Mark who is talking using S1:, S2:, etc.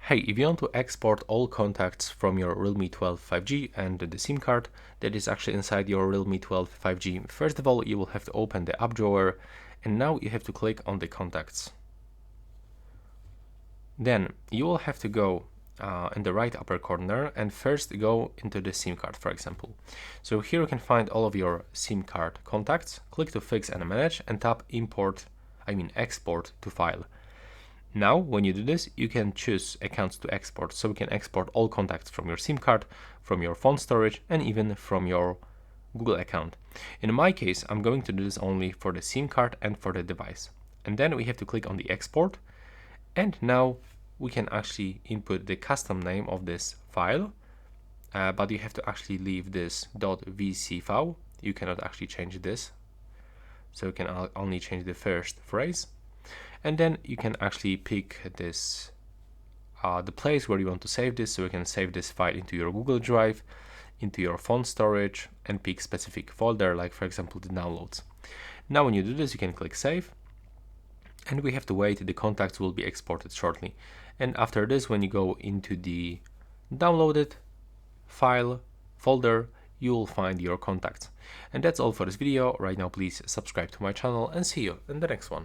S1: Hey, if you want to export all contacts from your Realme 12 5G and the SIM card that is actually inside your Realme 12 5G, first of all, you will have to open the app drawer, and now you have to click on the contacts. Then you will have to go in the right upper corner and first go into the SIM card, for example. So here you can find all of your SIM card contacts, click to fix and manage, and tap export to file. Now, when you do this, you can choose accounts to export. So we can export all contacts from your SIM card, from your phone storage, and even from your Google account. In my case, I'm going to do this only for the SIM card and for the device. And then we have to click on the export. And now we can actually input the custom name of this file, but you have to actually leave this .vc file. You cannot actually change this. So you can only change the first phrase. And then you can actually pick this, the place where you want to save this. So you can save this file into your Google Drive, into your phone storage, and pick specific folder, like for example the downloads. Now when you do this, you can click save, and we have to wait. The contacts will be exported shortly. And after this, when you go into the downloaded file folder, you will find your contacts. And that's all for this video. Right now, please subscribe to my channel and see you in the next one.